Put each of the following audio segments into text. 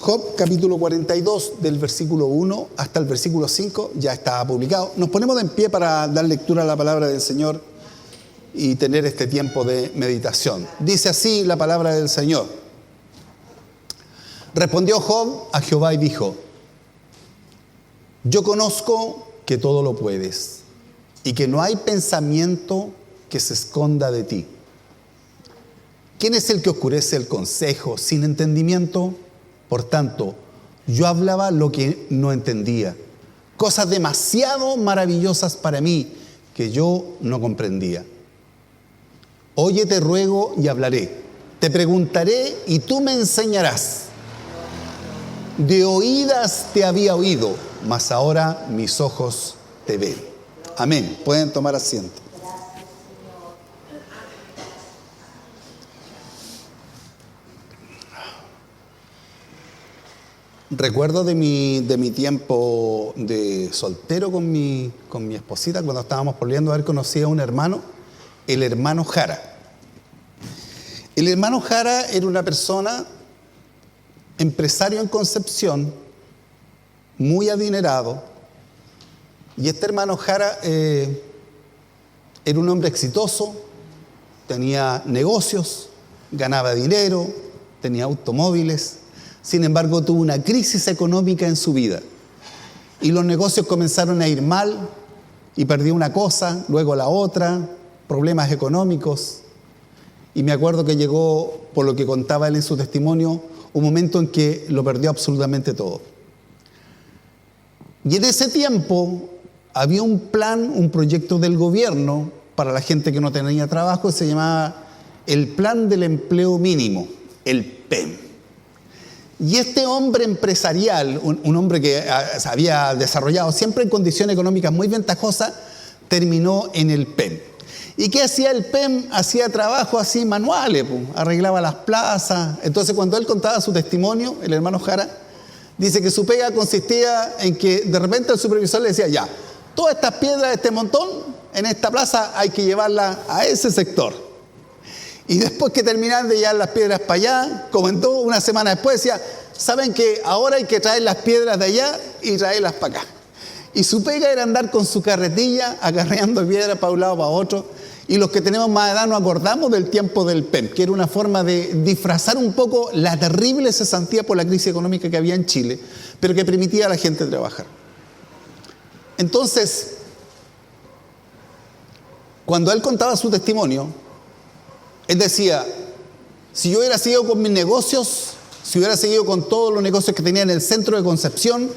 Job capítulo 42 del versículo 1 hasta el versículo 5 ya está publicado. Nos ponemos de en pie para dar lectura a la palabra del Señor y tener este tiempo de meditación. Dice así la palabra del Señor. Respondió Job a Jehová y dijo: yo conozco que todo lo puedes y que no hay pensamiento que se esconda de ti. ¿Quién es el que oscurece el consejo sin entendimiento? Por tanto, yo hablaba lo que no entendía, cosas demasiado maravillosas para mí que yo no comprendía. Oye, te ruego y hablaré, te preguntaré y tú me enseñarás. De oídas te había oído, mas ahora mis ojos te ven. Amén. Pueden tomar asiento. Recuerdo de mi tiempo de soltero con mi esposita, cuando estábamos pololeando, haber conocido a un hermano, el hermano Jara. El hermano Jara era una persona, empresario en Concepción, muy adinerado, y este hermano Jara era un hombre exitoso, tenía negocios, ganaba dinero, tenía automóviles. Sin embargo, tuvo una crisis económica en su vida y los negocios comenzaron a ir mal y perdió una cosa, luego la otra, problemas económicos. Y me acuerdo que llegó, por lo que contaba él en su testimonio, un momento en que lo perdió absolutamente todo. Y en ese tiempo había un plan, un proyecto del gobierno para la gente que no tenía trabajo, se llamaba el Plan del Empleo Mínimo, el PEM. Y este hombre empresarial, un hombre que se había desarrollado siempre en condiciones económicas muy ventajosas, terminó en el PEM. ¿Y qué hacía el PEM? Hacía trabajo así manuales, arreglaba las plazas. Entonces, cuando él contaba su testimonio, el hermano Jara, dice que su pega consistía en que de repente el supervisor le decía: ya, todas estas piedras de este montón, en esta plaza hay que llevarlas a ese sector. Y después que terminaban de llevar las piedras para allá, comentó una semana después, decía: ¿saben que ahora hay que traer las piedras de allá y traerlas para acá? Y su pega era andar con su carretilla, acarreando piedras para un lado para otro. Y los que tenemos más edad nos acordamos del tiempo del PEM, que era una forma de disfrazar un poco la terrible cesantía por la crisis económica que había en Chile, pero que permitía a la gente trabajar. Entonces, cuando él contaba su testimonio, él decía: si yo hubiera seguido con mis negocios, si hubiera seguido con todos los negocios que tenía en el centro de Concepción,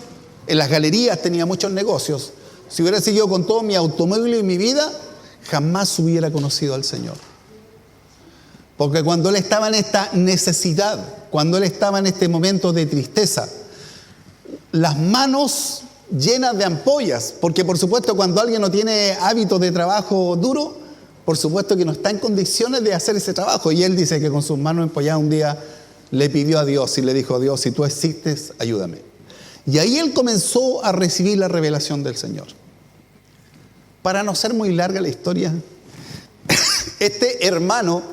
en las galerías tenía muchos negocios, si hubiera seguido con todo mi automóvil y mi vida, jamás hubiera conocido al Señor. Porque cuando él estaba en esta necesidad, cuando él estaba en este momento de tristeza, las manos llenas de ampollas, porque por supuesto cuando alguien no tiene hábitos de trabajo duro, por supuesto que no está en condiciones de hacer ese trabajo. Y él dice que con sus manos empolladas un día le pidió a Dios y le dijo: Dios, si tú existes, ayúdame. Y ahí él comenzó a recibir la revelación del Señor. Para no ser muy larga la historia, este hermano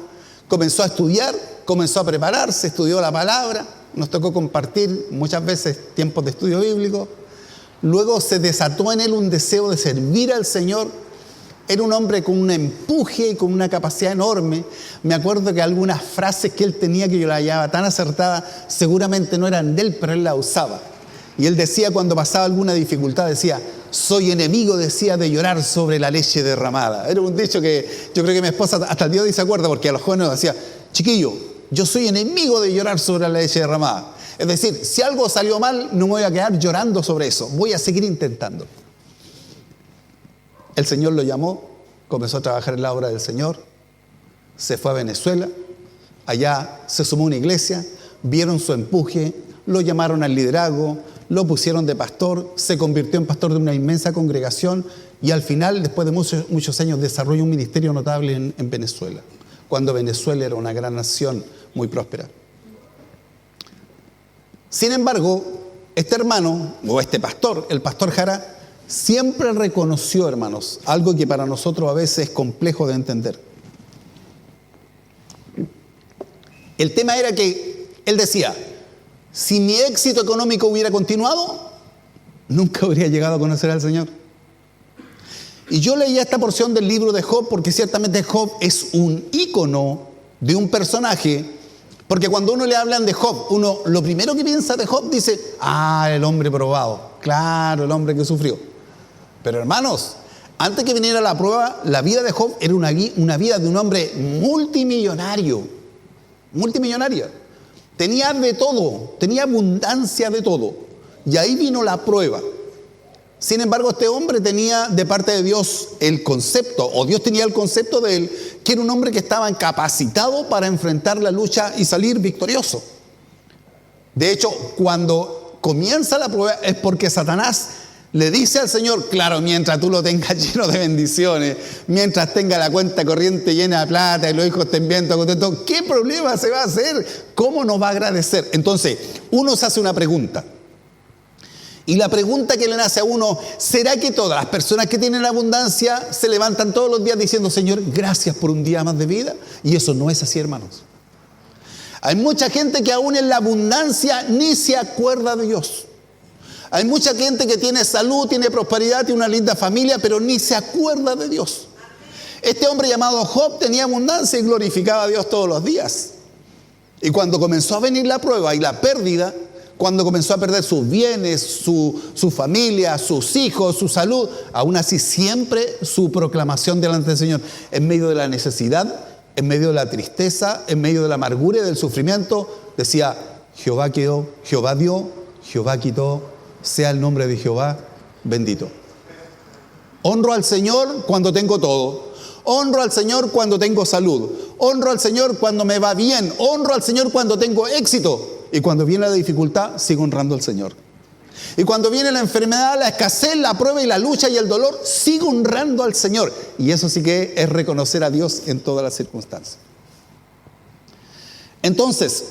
comenzó a estudiar, comenzó a prepararse, estudió la palabra, nos tocó compartir muchas veces tiempos de estudio bíblico. Luego se desató en él un deseo de servir al Señor. Era un hombre con un empuje y con una capacidad enorme. Me acuerdo que algunas frases que él tenía, que yo la hallaba tan acertada, seguramente no eran de él, pero él la usaba. Y él decía, cuando pasaba alguna dificultad, decía: soy enemigo, decía, de llorar sobre la leche derramada. Era un dicho que yo creo que mi esposa hasta el día de hoy se acuerda, porque a los jóvenes decía: chiquillo, yo soy enemigo de llorar sobre la leche derramada. Es decir, si algo salió mal, no me voy a quedar llorando sobre eso, voy a seguir intentando. El Señor lo llamó, comenzó a trabajar en la obra del Señor, se fue a Venezuela, allá se sumó a una iglesia, vieron su empuje, lo llamaron al liderazgo, lo pusieron de pastor, se convirtió en pastor de una inmensa congregación y al final, después de muchos años, desarrolló un ministerio notable en Venezuela, cuando Venezuela era una gran nación muy próspera. Sin embargo, este hermano, o este pastor, el pastor Jara, siempre reconoció, hermanos, algo que para nosotros a veces es complejo de entender. El tema era que él decía: Si mi éxito económico hubiera continuado, nunca habría llegado a conocer al Señor. Y yo leía esta porción del libro de Job porque ciertamente Job es un ícono de un personaje, porque cuando uno le hablan de Job, uno lo primero que piensa de Job dice, el hombre probado, claro, el hombre que sufrió. Pero hermanos, antes que viniera la prueba, la vida de Job era una vida de un hombre multimillonaria. Tenía de todo, tenía abundancia de todo. Y ahí vino la prueba. Sin embargo, este hombre tenía de parte de Dios el concepto, o Dios tenía el concepto de él, que era un hombre que estaba capacitado para enfrentar la lucha y salir victorioso. De hecho, cuando comienza la prueba es porque Satanás le dice al Señor, claro, mientras tú lo tengas lleno de bendiciones, mientras tenga la cuenta corriente llena de plata y los hijos estén bien contentos, ¿qué problema se va a hacer? ¿Cómo nos va a agradecer? Entonces, uno se hace una pregunta. Y la pregunta que le nace a uno, ¿será que todas las personas que tienen abundancia se levantan todos los días diciendo, Señor, gracias por un día más de vida? Y eso no es así, hermanos. Hay mucha gente que aún en la abundancia ni se acuerda de Dios. Hay mucha gente que tiene salud, tiene prosperidad, tiene una linda familia, pero ni se acuerda de Dios. Este hombre llamado Job tenía abundancia y glorificaba a Dios todos los días. Y cuando comenzó a venir la prueba y la pérdida, cuando comenzó a perder sus bienes, su familia, sus hijos, su salud, aún así siempre su proclamación delante del Señor, en medio de la necesidad, en medio de la tristeza, en medio de la amargura y del sufrimiento, decía, Jehová dio, Jehová quitó, sea el nombre de Jehová bendito. Honro al Señor cuando tengo todo. Honro al Señor cuando tengo salud. Honro al Señor cuando me va bien. Honro al Señor cuando tengo éxito. Y cuando viene la dificultad, sigo honrando al Señor. Y cuando viene la enfermedad, la escasez, la prueba y la lucha y el dolor, sigo honrando al Señor. Y eso sí que es reconocer a Dios en todas las circunstancias. Entonces,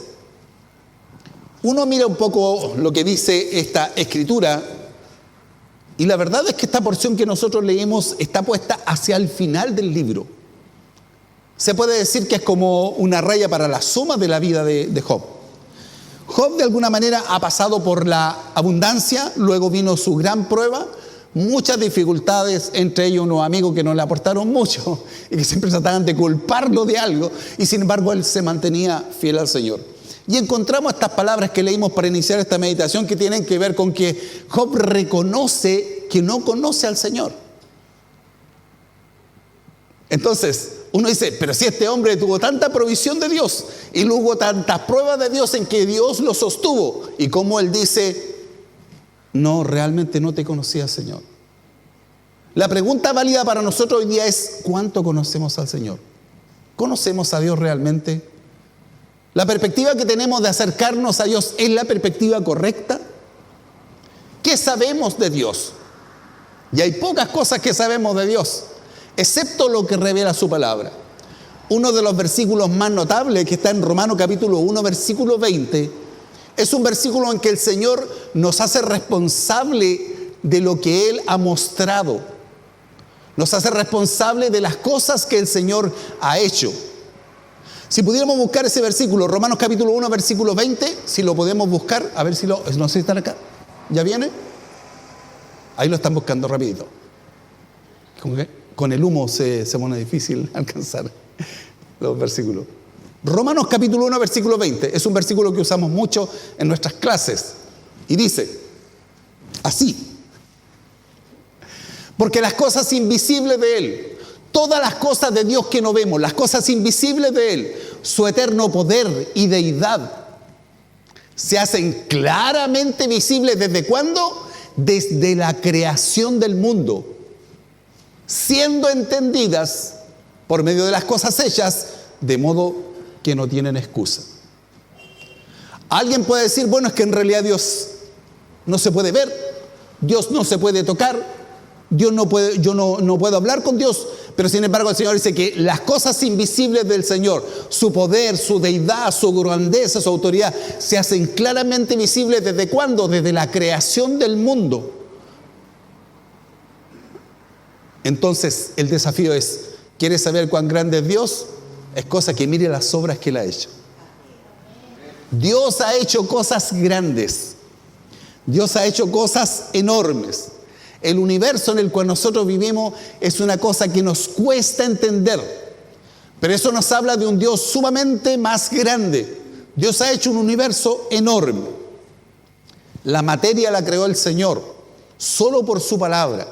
uno mira un poco lo que dice esta escritura, y la verdad es que esta porción que nosotros leímos está puesta hacia el final del libro. Se puede decir que es como una raya para la suma de la vida de Job. Job de alguna manera ha pasado por la abundancia, luego vino su gran prueba, muchas dificultades, entre ellos unos amigos que no le aportaron mucho y que siempre trataban de culparlo de algo, y sin embargo él se mantenía fiel al Señor. Y encontramos estas palabras que leímos para iniciar esta meditación que tienen que ver con que Job reconoce que no conoce al Señor. Entonces, uno dice, pero si este hombre tuvo tanta provisión de Dios y luego hubo tantas pruebas de Dios en que Dios lo sostuvo, y como él dice, no, realmente no te conocía, Señor. La pregunta válida para nosotros hoy día es, ¿cuánto conocemos al Señor? ¿Conocemos a Dios realmente? ¿La perspectiva que tenemos de acercarnos a Dios es la perspectiva correcta? ¿Qué sabemos de Dios? Y hay pocas cosas que sabemos de Dios, excepto lo que revela su palabra. Uno de los versículos más notables, que está en Romanos capítulo 1, versículo 20, es un versículo en que el Señor nos hace responsable de lo que Él ha mostrado. Nos hace responsable de las cosas que el Señor ha hecho. Si pudiéramos buscar ese versículo, Romanos capítulo 1, versículo 20, si lo podemos buscar, a ver si no sé si están acá. ¿Ya viene? Ahí lo están buscando rapidito. Con el humo se pone difícil alcanzar los versículos. Romanos capítulo 1, versículo 20. Es un versículo que usamos mucho en nuestras clases. Y dice, así. Porque las cosas invisibles de Él, todas las cosas de Dios que no vemos, las cosas invisibles de Él, su eterno poder y deidad, se hacen claramente visibles. ¿Desde cuándo? Desde la creación del mundo, siendo entendidas por medio de las cosas hechas, de modo que no tienen excusa. Alguien puede decir, bueno, es que en realidad Dios no se puede ver, Dios no se puede tocar, yo no puedo hablar con Dios, pero sin embargo el Señor dice que las cosas invisibles del Señor, su poder, su deidad, su grandeza, su autoridad, se hacen claramente visibles. ¿Desde cuándo? Desde la creación del mundo. Entonces el desafío es, ¿quieres saber cuán grande es Dios? Es cosa que mire las obras que Él ha hecho. Dios ha hecho cosas grandes. Dios ha hecho cosas enormes. El universo en el cual nosotros vivimos es una cosa que nos cuesta entender. Pero eso nos habla de un Dios sumamente más grande. Dios ha hecho un universo enorme. La materia la creó el Señor, solo por su palabra.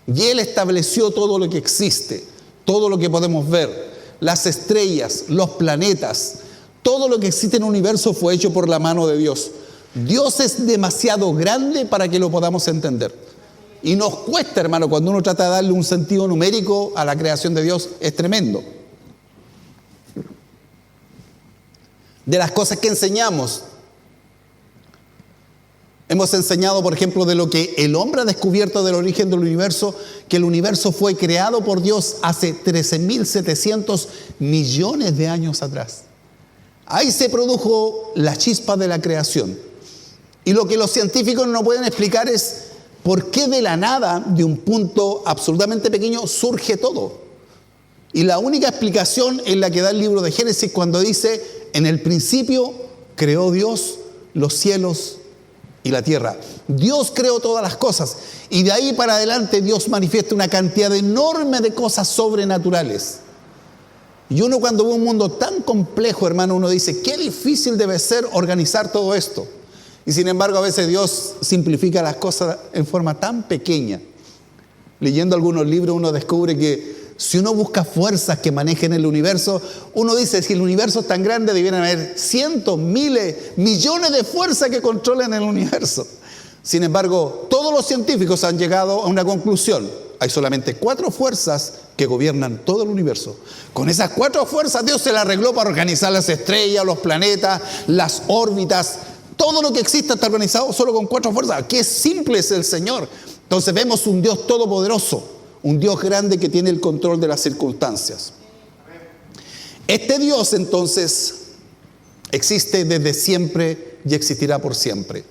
Y Él estableció todo lo que existe, todo lo que podemos ver. Las estrellas, los planetas, todo lo que existe en el universo fue hecho por la mano de Dios. Dios es demasiado grande para que lo podamos entender. Y nos cuesta, hermano, cuando uno trata de darle un sentido numérico a la creación de Dios, es tremendo. De las cosas que enseñamos, hemos enseñado, por ejemplo, de lo que el hombre ha descubierto del origen del universo, que el universo fue creado por Dios hace 13.700 millones de años atrás. Ahí se produjo la chispa de la creación. Y lo que los científicos no pueden explicar es por qué de la nada, de un punto absolutamente pequeño, surge todo. Y la única explicación es la que da el libro de Génesis cuando dice: en el principio creó Dios los cielos y la tierra. Dios creó todas las cosas. Y de ahí para adelante Dios manifiesta una cantidad enorme de cosas sobrenaturales. Y uno cuando ve un mundo tan complejo, hermano, uno dice: qué difícil debe ser organizar todo esto. Y sin embargo, a veces Dios simplifica las cosas en forma tan pequeña. Leyendo algunos libros, uno descubre que si uno busca fuerzas que manejen el universo, uno dice: si el universo es tan grande, debieran haber cientos, miles, millones de fuerzas que controlen el universo. Sin embargo, todos los científicos han llegado a una conclusión: hay solamente 4 fuerzas que gobiernan todo el universo. Con esas 4 fuerzas Dios se las arregló para organizar las estrellas, los planetas, las órbitas. Todo lo que existe está organizado solo con 4 fuerzas. ¡Qué simple es el Señor! Entonces vemos un Dios todopoderoso, un Dios grande que tiene el control de las circunstancias. Este Dios entonces existe desde siempre y existirá por siempre.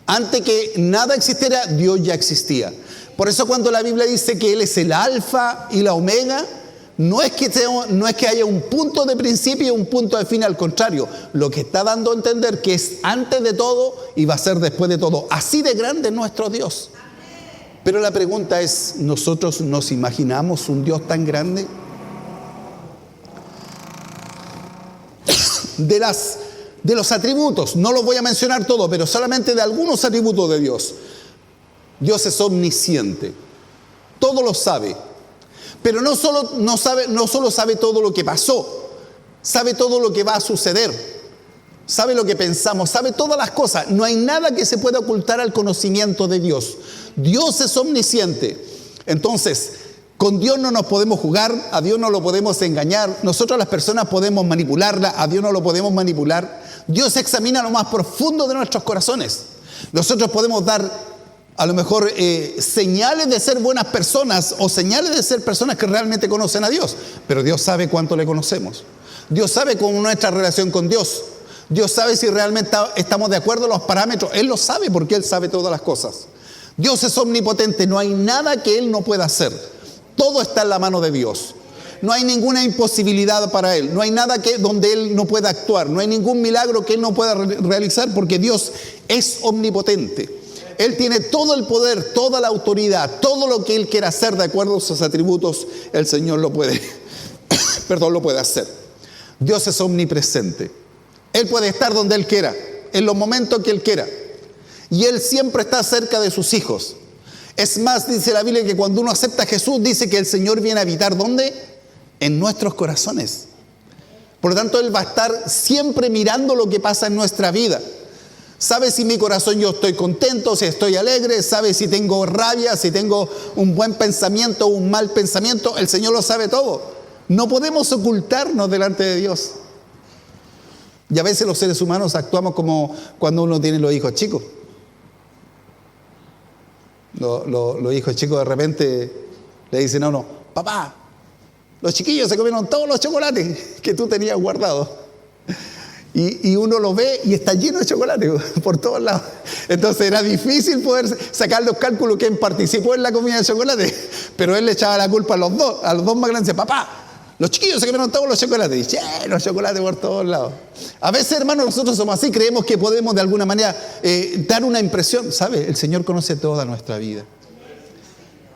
Antes que nada existiera, Dios ya existía. Por eso cuando la Biblia dice que Él es el alfa y la omega, no es que haya un punto de principio y un punto de fin, al contrario. Lo que está dando a entender que es antes de todo y va a ser después de todo. Así de grande es nuestro Dios. Pero la pregunta es: ¿nosotros nos imaginamos un Dios tan grande? De los atributos, no los voy a mencionar todos, pero solamente de algunos atributos de Dios. Dios es omnisciente, todo lo sabe. Pero no solo sabe todo lo que pasó, sabe todo lo que va a suceder, sabe lo que pensamos, sabe todas las cosas. No hay nada que se pueda ocultar al conocimiento de Dios. Dios es omnisciente. Entonces, con Dios no nos podemos jugar, a Dios no lo podemos engañar. Nosotros las personas podemos manipularla, a Dios no lo podemos manipular. Dios examina lo más profundo de nuestros corazones. Nosotros podemos dar a lo mejor señales de ser buenas personas o señales de ser personas que realmente conocen a Dios. Pero Dios sabe cuánto le conocemos. Dios sabe cómo es nuestra relación con Dios. Dios sabe si realmente estamos de acuerdo en los parámetros. Él lo sabe porque Él sabe todas las cosas. Dios es omnipotente. No hay nada que Él no pueda hacer. Todo está en la mano de Dios. No hay ninguna imposibilidad para Él. No hay nada donde Él no pueda actuar. No hay ningún milagro que Él no pueda realizar porque Dios es omnipotente. Él tiene todo el poder, toda la autoridad, todo lo que Él quiera hacer de acuerdo a sus atributos, el Señor lo puede, lo puede hacer. Dios es omnipresente. Él puede estar donde Él quiera, en los momentos que Él quiera. Y Él siempre está cerca de sus hijos. Es más, dice la Biblia que cuando uno acepta a Jesús, dice que el Señor viene a habitar, ¿dónde? En nuestros corazones. Por lo tanto, Él va a estar siempre mirando lo que pasa en nuestra vida. Sabe si mi corazón yo estoy contento, si estoy alegre, sabe si tengo rabia, si tengo un buen pensamiento o un mal pensamiento. El Señor lo sabe todo. No podemos ocultarnos delante de Dios. Y a veces los seres humanos actuamos como cuando uno tiene los hijos chicos. Los hijos chicos de repente le dicen a uno: papá, los chiquillos se comieron todos los chocolates que tú tenías guardados. Y uno lo ve y está lleno de chocolate por todos lados. Entonces era difícil poder sacar los cálculos quién participó en la comida de chocolate. Pero él le echaba la culpa a los dos más grandes. Papá, Los chiquillos se comieron todos los chocolates, llenos de chocolate por todos lados. A veces, hermanos, nosotros somos así, creemos que podemos de alguna manera dar una impresión. ¿Sabe? El Señor conoce toda nuestra vida.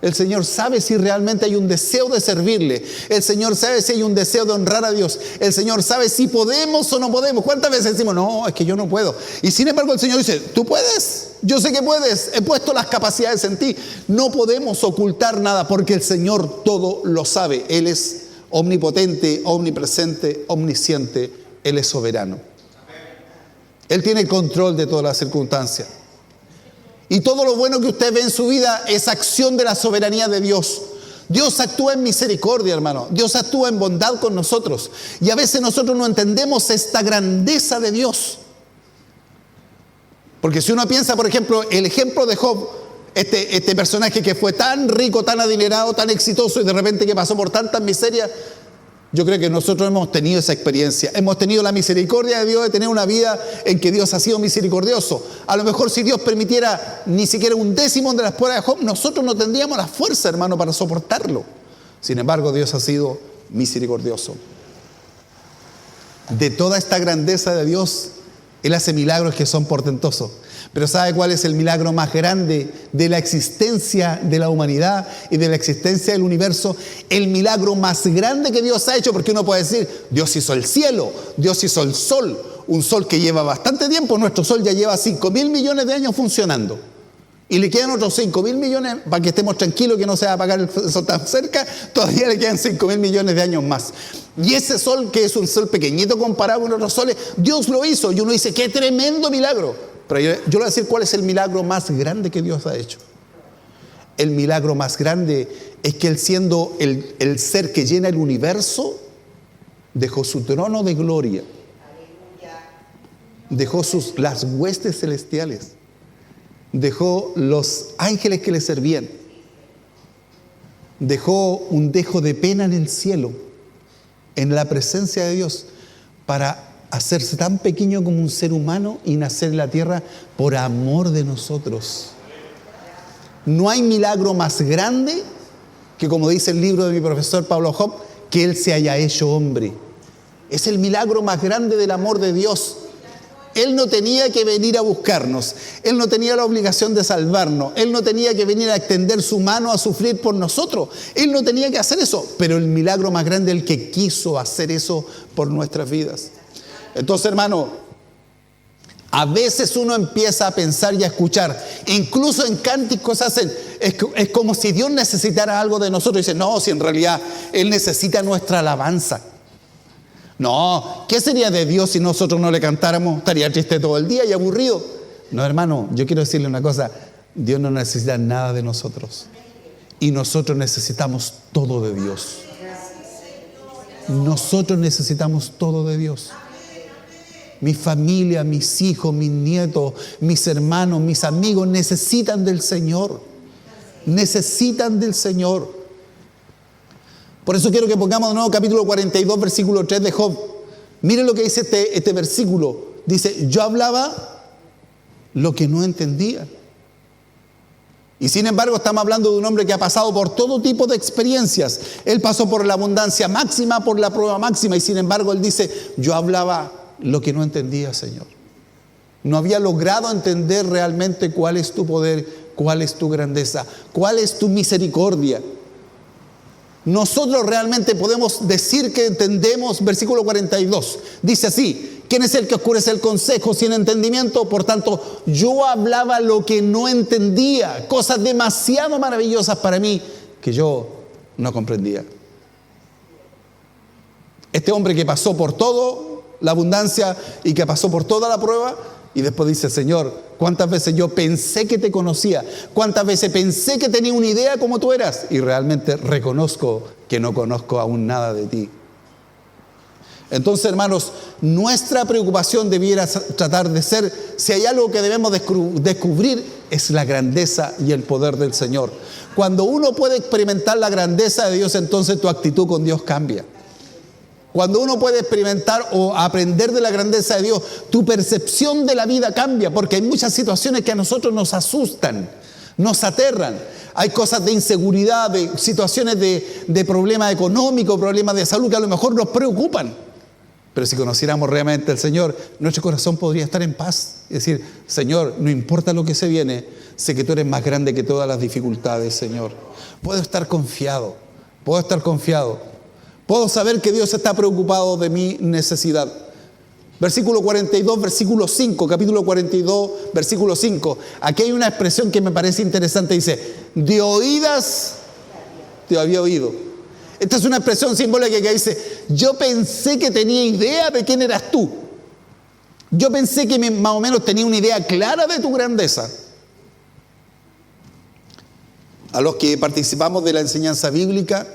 El Señor sabe si realmente hay un deseo de servirle. El Señor sabe si hay un deseo de honrar a Dios. El Señor sabe si podemos o no podemos. ¿Cuántas veces decimos, no, es que yo no puedo? Y sin embargo el Señor dice, tú puedes. Yo sé que puedes. He puesto las capacidades en ti. No podemos ocultar nada porque el Señor todo lo sabe. Él es omnipotente, omnipresente, omnisciente. Él es soberano. Él tiene control de todas las circunstancias. Y todo lo bueno que usted ve en su vida es acción de la soberanía de Dios. Dios actúa en misericordia, hermano. Dios actúa en bondad con nosotros. Y a veces nosotros no entendemos esta grandeza de Dios. Porque si uno piensa, por ejemplo, el ejemplo de Job, este personaje que fue tan rico, tan adinerado, tan exitoso y de repente que pasó por tantas miserias, yo creo que nosotros hemos tenido esa experiencia. Hemos tenido la misericordia de Dios de tener una vida en que Dios ha sido misericordioso. A lo mejor si Dios permitiera ni siquiera un décimo de las pruebas de Job, nosotros no tendríamos la fuerza, hermano, para soportarlo. Sin embargo, Dios ha sido misericordioso. De toda esta grandeza de Dios, Él hace milagros que son portentosos. Pero ¿sabe cuál es el milagro más grande de la existencia de la humanidad y de la existencia del universo? El milagro más grande que Dios ha hecho, porque uno puede decir, Dios hizo el cielo, Dios hizo el sol, un sol que lleva bastante tiempo. Nuestro sol ya lleva 5.000 millones de años funcionando. Y le quedan otros 5.000 millones, para que estemos tranquilos que no se va a apagar el sol tan cerca, todavía le quedan 5.000 millones de años más. Y ese sol, que es un sol pequeñito comparado con otros soles, Dios lo hizo. Y uno dice, ¡qué tremendo milagro! Pero yo le voy a decir cuál es el milagro más grande que Dios ha hecho. El milagro más grande es que Él, siendo el ser que llena el universo, dejó su trono de gloria, dejó las huestes celestiales, dejó los ángeles que le servían, dejó un dejo de pena en el cielo, en la presencia de Dios, para hacerse tan pequeño como un ser humano y nacer en la tierra por amor de nosotros. No hay milagro más grande que, como dice el libro de mi profesor Pablo Job, que Él se haya hecho hombre. Es el milagro más grande del amor de Dios. Él no tenía que venir a buscarnos. Él no tenía la obligación de salvarnos. Él no tenía que venir a extender su mano a sufrir por nosotros. Él no tenía que hacer eso. Pero el milagro más grande es el que quiso hacer eso por nuestras vidas. Entonces, hermano, a veces uno empieza a pensar y a escuchar, incluso en cánticos es como si Dios necesitara algo de nosotros. Y dice, no, si en realidad Él necesita nuestra alabanza. No, ¿qué sería de Dios si nosotros no le cantáramos? Estaría triste todo el día y aburrido. No, hermano, yo quiero decirle una cosa, Dios no necesita nada de nosotros. Y nosotros necesitamos todo de Dios. Nosotros necesitamos todo de Dios. Mi familia, mis hijos, mis nietos, mis hermanos, mis amigos necesitan del Señor. Necesitan del Señor. Por eso quiero que pongamos de nuevo capítulo 42, versículo 3 de Job. Miren lo que dice este versículo. Dice, yo hablaba lo que no entendía. Y sin embargo estamos hablando de un hombre que ha pasado por todo tipo de experiencias. Él pasó por la abundancia máxima, por la prueba máxima. Y sin embargo él dice, yo hablaba lo que no entendía, Señor. No había logrado entender realmente cuál es tu poder, cuál es tu grandeza, cuál es tu misericordia. Nosotros realmente podemos decir que entendemos, versículo 42, dice así, ¿quién es el que oscurece el consejo sin entendimiento? Por tanto, yo hablaba lo que no entendía, cosas demasiado maravillosas para mí que yo no comprendía. Este hombre que pasó por todo la abundancia y que pasó por toda la prueba y después dice, Señor, ¿cuántas veces yo pensé que te conocía? ¿Cuántas veces pensé que tenía una idea como tú eras? Y realmente reconozco que no conozco aún nada de ti. Entonces, hermanos, nuestra preocupación debiera tratar de ser, si hay algo que debemos descubrir, es la grandeza y el poder del Señor. Cuando uno puede experimentar la grandeza de Dios, entonces tu actitud con Dios cambia. Cuando uno puede experimentar o aprender de la grandeza de Dios, tu percepción de la vida cambia, porque hay muchas situaciones que a nosotros nos asustan. Nos aterran. Hay cosas de inseguridad, de situaciones de problemas económicos, problemas de salud que a lo mejor nos preocupan. Pero si conociéramos realmente al Señor, nuestro corazón podría estar en paz. Es decir, Señor, no importa lo que se viene, sé que tú eres más grande que todas las dificultades, Señor. Puedo estar confiado, puedo estar confiado. Puedo saber que Dios está preocupado de mi necesidad. Versículo 42, versículo 5, capítulo 42, versículo 5. Aquí hay una expresión que me parece interesante. Dice, de oídas te había oído. Esta es una expresión simbólica que dice, yo pensé que tenía idea de quién eras tú. Yo pensé que más o menos tenía una idea clara de tu grandeza. A los que participamos de la enseñanza bíblica,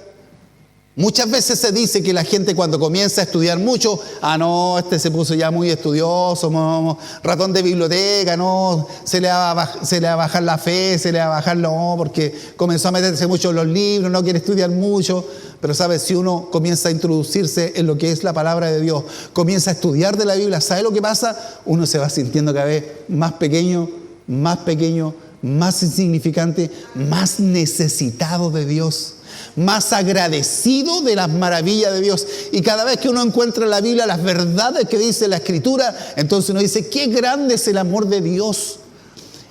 muchas veces se dice que la gente cuando comienza a estudiar mucho, no, este se puso ya muy estudioso, ratón de biblioteca, no, se le va a bajar la fe, se le va a bajar porque comenzó a meterse mucho en los libros, no quiere estudiar mucho. Pero sabes, si uno comienza a introducirse en lo que es la palabra de Dios, comienza a estudiar de la Biblia, ¿sabe lo que pasa? Uno se va sintiendo cada vez más pequeño, más insignificante, más necesitado de Dios, más agradecido de las maravillas de Dios. Y cada vez que uno encuentra en la Biblia las verdades que dice la Escritura, entonces uno dice, qué grande es el amor de Dios.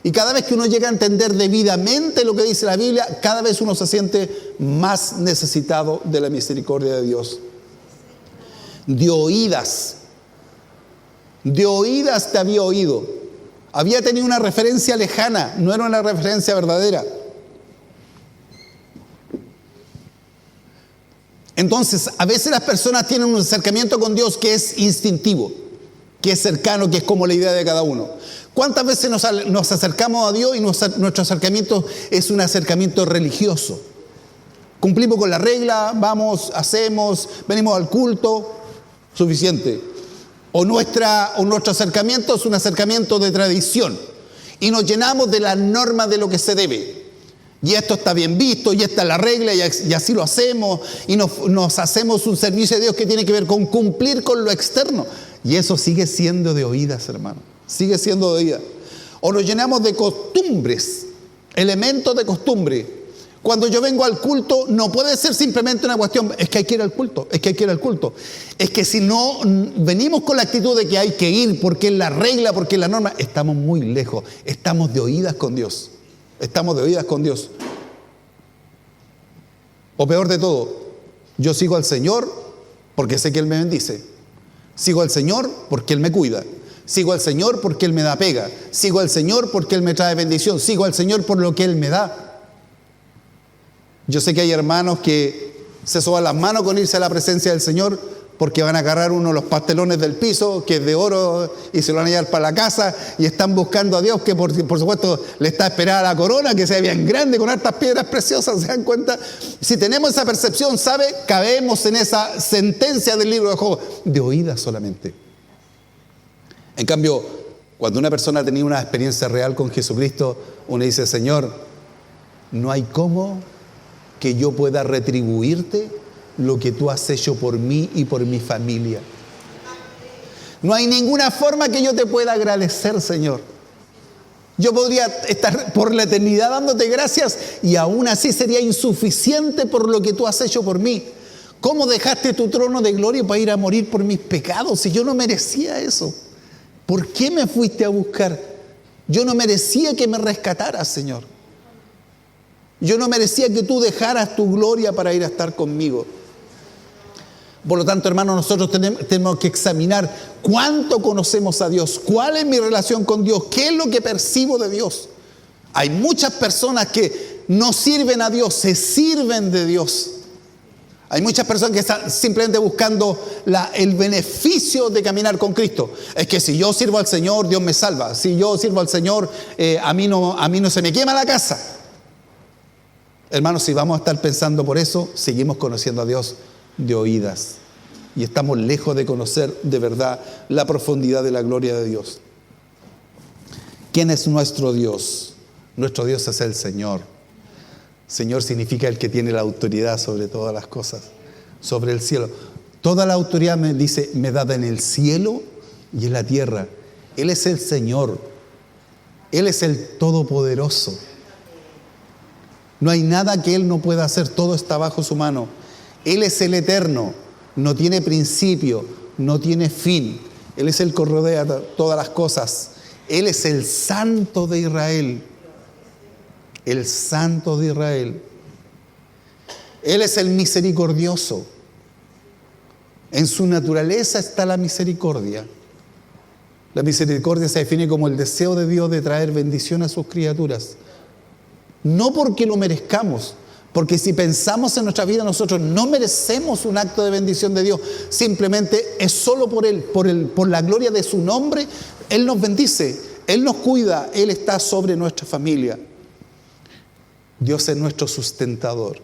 Y cada vez que uno llega a entender debidamente lo que dice la Biblia, cada vez uno se siente más necesitado de la misericordia de Dios. De oídas te había oído. Había tenido una referencia lejana, no era una referencia verdadera. Entonces, a veces las personas tienen un acercamiento con Dios que es instintivo, que es cercano, que es como la idea de cada uno. ¿Cuántas veces nos acercamos a Dios y nuestro acercamiento es un acercamiento religioso? Cumplimos con la regla, vamos, hacemos, venimos al culto, suficiente. O nuestro acercamiento es un acercamiento de tradición y nos llenamos de las normas de lo que se debe. Y esto está bien visto, y esta es la regla, y así lo hacemos, y nos hacemos un servicio de Dios que tiene que ver con cumplir con lo externo. Y eso sigue siendo de oídas, hermano. Sigue siendo de oídas. O nos llenamos de costumbres, elementos de costumbre. Cuando yo vengo al culto, no puede ser simplemente una cuestión, es que hay que ir al culto, es que hay que ir al culto. Es que si no venimos con la actitud de que hay que ir porque es la regla, porque es la norma, estamos muy lejos, estamos de oídas con Dios. Estamos de oídas con Dios. O peor de todo, yo sigo al Señor porque sé que Él me bendice. Sigo al Señor porque Él me cuida. Sigo al Señor porque Él me da pega. Sigo al Señor porque Él me trae bendición. Sigo al Señor por lo que Él me da. Yo sé que hay hermanos que se soban las manos con irse a la presencia del Señor porque van a agarrar uno de los pastelones del piso, que es de oro, y se lo van a llevar para la casa, y están buscando a Dios, que por supuesto le está esperada la corona, que sea bien grande, con hartas piedras preciosas, ¿se dan cuenta? Si tenemos esa percepción, ¿sabe? Cabemos en esa sentencia del libro de Job, de oídas solamente. En cambio, cuando una persona ha tenido una experiencia real con Jesucristo, uno dice, Señor, no hay cómo que yo pueda retribuirte lo que tú has hecho por mí y por mi familia. No hay ninguna forma que yo te pueda agradecer, Señor. Yo podría estar por la eternidad dándote gracias y aún así sería insuficiente por lo que tú has hecho por mí. ¿Cómo dejaste tu trono de gloria para ir a morir por mis pecados si yo no merecía eso? ¿Por qué me fuiste a buscar? Yo no merecía que me rescataras, Señor. Yo no merecía que tú dejaras tu gloria para ir a estar conmigo. Por lo tanto, hermanos, nosotros tenemos que examinar cuánto conocemos a Dios, cuál es mi relación con Dios, qué es lo que percibo de Dios. Hay muchas personas que no sirven a Dios, se sirven de Dios. Hay muchas personas que están simplemente buscando el beneficio de caminar con Cristo. Es que si yo sirvo al Señor, Dios me salva. Si yo sirvo al Señor, a mí no se me quema la casa. Hermanos, si vamos a estar pensando por eso, seguimos conociendo a Dios de oídas. Y estamos lejos de conocer de verdad la profundidad de la gloria de Dios. ¿Quién es nuestro Dios? Nuestro Dios es el Señor. Señor significa el que tiene la autoridad sobre todas las cosas, sobre el cielo. Toda la autoridad me dada en el cielo y en la tierra. Él es el Señor. Él es el Todopoderoso. No hay nada que Él no pueda hacer, todo está bajo su mano. Él es el eterno, no tiene principio, no tiene fin. Él es el que rodea todas las cosas. Él es el Santo de Israel. El Santo de Israel. Él es el misericordioso. En su naturaleza está la misericordia. La misericordia se define como el deseo de Dios de traer bendición a sus criaturas. No porque lo merezcamos, porque si pensamos en nuestra vida, nosotros no merecemos un acto de bendición de Dios. Simplemente es solo por Él, por la gloria de su nombre. Él nos bendice, Él nos cuida, Él está sobre nuestra familia. Dios es nuestro sustentador.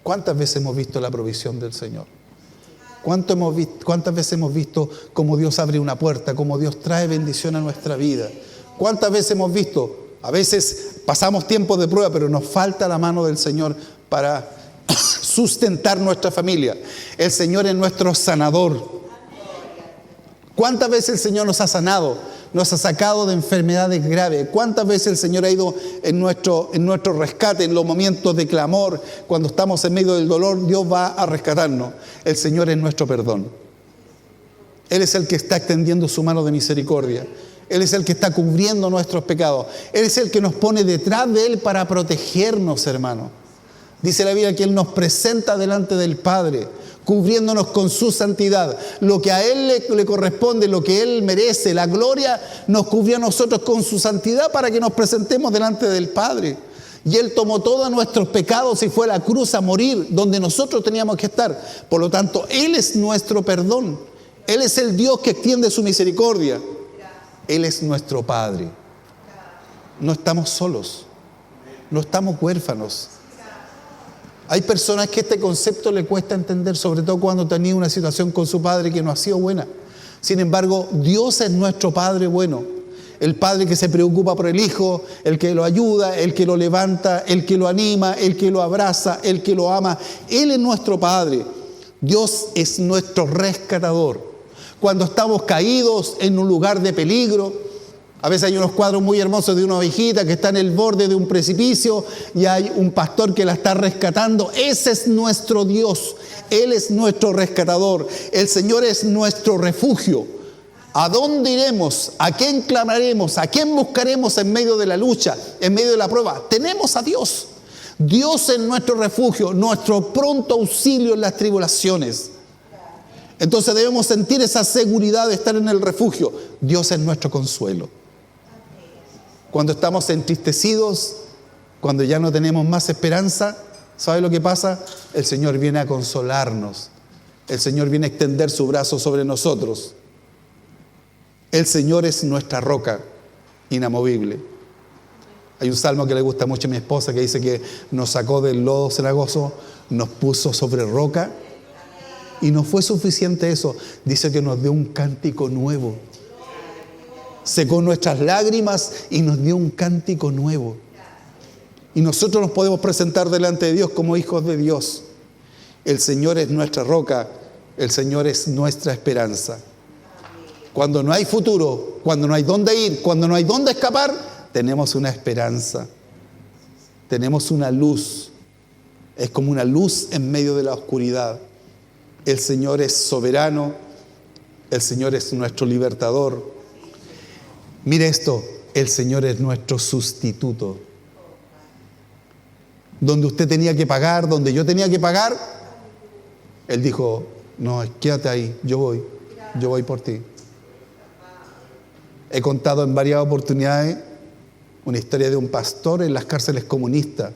¿Cuántas veces hemos visto la provisión del Señor? ¿Cuántas veces hemos visto cómo Dios abre una puerta, cómo Dios trae bendición a nuestra vida? ¿Cuántas veces hemos visto? A veces pasamos tiempos de prueba, pero nos falta la mano del Señor para sustentar nuestra familia. El Señor es nuestro sanador. ¿Cuántas veces el Señor nos ha sanado? Nos ha sacado de enfermedades graves. ¿Cuántas veces el Señor ha ido en nuestro rescate, en los momentos de clamor? Cuando estamos en medio del dolor, Dios va a rescatarnos. El Señor es nuestro perdón. Él es el que está extendiendo su mano de misericordia. Él es el que está cubriendo nuestros pecados. Él es el que nos pone detrás de Él para protegernos, hermano. Dice la Biblia que Él nos presenta delante del Padre, cubriéndonos con su santidad. Lo que a Él le corresponde, lo que Él merece, la gloria, nos cubrió a nosotros con su santidad para que nos presentemos delante del Padre. Y Él tomó todos nuestros pecados y fue a la cruz a morir donde nosotros teníamos que estar. Por lo tanto, Él es nuestro perdón. Él es el Dios que extiende su misericordia. Él es nuestro Padre. No estamos solos. No estamos huérfanos. Hay personas que este concepto le cuesta entender, sobre todo cuando tenía una situación con su padre que no ha sido buena. Sin embargo, Dios es nuestro Padre bueno. El Padre que se preocupa por el Hijo, el que lo ayuda, el que lo levanta, el que lo anima, el que lo abraza, el que lo ama. Él es nuestro Padre. Dios es nuestro rescatador. Cuando estamos caídos en un lugar de peligro, a veces hay unos cuadros muy hermosos de una ovejita que está en el borde de un precipicio y hay un pastor que la está rescatando. Ese es nuestro Dios. Él es nuestro rescatador. El Señor es nuestro refugio. ¿A dónde iremos? ¿A quién clamaremos? ¿A quién buscaremos en medio de la lucha, en medio de la prueba? Tenemos a Dios. Dios es nuestro refugio, nuestro pronto auxilio en las tribulaciones. Entonces debemos sentir esa seguridad de estar en el refugio. Dios es nuestro consuelo. Cuando estamos entristecidos, cuando ya no tenemos más esperanza, ¿sabe lo que pasa? El Señor viene a consolarnos. El Señor viene a extender su brazo sobre nosotros. El Señor es nuestra roca inamovible. Hay un salmo que le gusta mucho a mi esposa que dice que nos sacó del lodo cenagoso, nos puso sobre roca y no fue suficiente eso. Dice que nos dio un cántico nuevo. Secó nuestras lágrimas y nos dio un cántico nuevo. Y nosotros nos podemos presentar delante de Dios como hijos de Dios. El Señor es nuestra roca, el Señor es nuestra esperanza. Cuando no hay futuro, cuando no hay dónde ir, cuando no hay dónde escapar, tenemos una esperanza. Tenemos una luz. Es como una luz en medio de la oscuridad. El Señor es soberano. El Señor es nuestro libertador. Mire esto, el Señor es nuestro sustituto. Donde usted tenía que pagar, donde yo tenía que pagar, Él dijo, no, quédate ahí, yo voy por ti. He contado en varias oportunidades una historia de un pastor en las cárceles comunistas,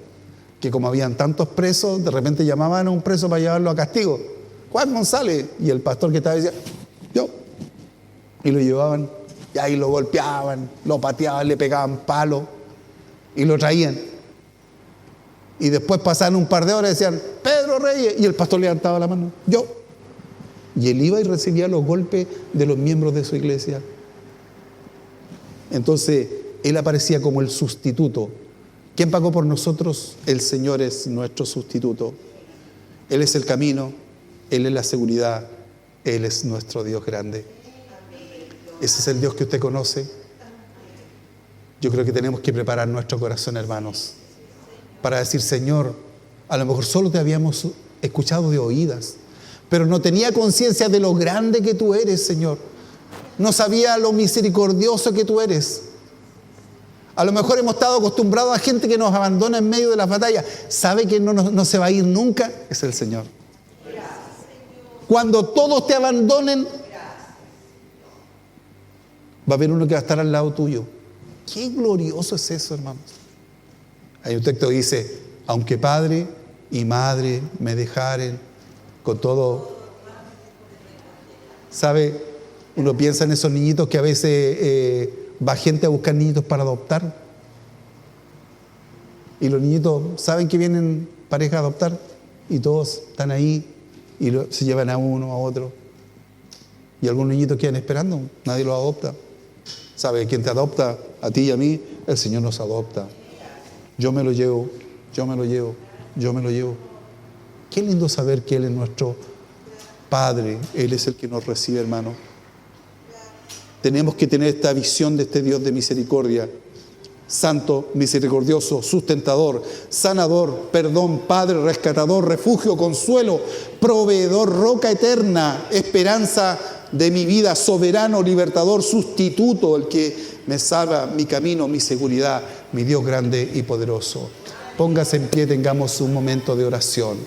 que como habían tantos presos, de repente llamaban a un preso para llevarlo a castigo. Juan González, y el pastor que estaba decía, yo, y lo llevaban. Y ahí lo golpeaban, lo pateaban, le pegaban palos y lo traían. Y después pasaban un par de horas y decían, Pedro Reyes, y el pastor levantaba la mano, yo. Y él iba y recibía los golpes de los miembros de su iglesia. Entonces, él aparecía como el sustituto. ¿Quién pagó por nosotros? El Señor es nuestro sustituto. Él es el camino, Él es la seguridad, Él es nuestro Dios grande. Ese es el Dios que usted conoce. Yo creo que tenemos que preparar nuestro corazón, hermanos. para decir, Señor, a lo mejor solo te habíamos escuchado de oídas, pero no tenía conciencia de lo grande que tú eres, Señor. No sabía lo misericordioso que tú eres. A lo mejor hemos estado acostumbrados a gente que nos abandona en medio de las batallas. ¿Sabe que no se va a ir nunca? Es el Señor. Cuando todos te abandonen, va a haber uno que va a estar al lado tuyo. Qué glorioso es eso, hermanos. Hay un texto que dice, aunque padre y madre me dejaren, con todo. ¿Sabe? Uno piensa en esos niñitos que a veces va gente a buscar niñitos para adoptar. Y los niñitos saben que vienen pareja a adoptar y todos están ahí y se llevan a uno, a otro. Y algunos niñitos quedan esperando, nadie los adopta. ¿Sabe? Quien te adopta, a ti y a mí, el Señor nos adopta. Yo me lo llevo, yo me lo llevo, yo me lo llevo. Qué lindo saber que Él es nuestro Padre, Él es el que nos recibe, hermano. Tenemos que tener esta visión de este Dios de misericordia. Santo, misericordioso, sustentador, sanador, perdón, Padre, rescatador, refugio, consuelo, proveedor, roca eterna, esperanza de mi vida, soberano, libertador, sustituto, el que me salva, mi camino, mi seguridad, mi Dios grande y poderoso. Póngase en pie, tengamos un momento de oración.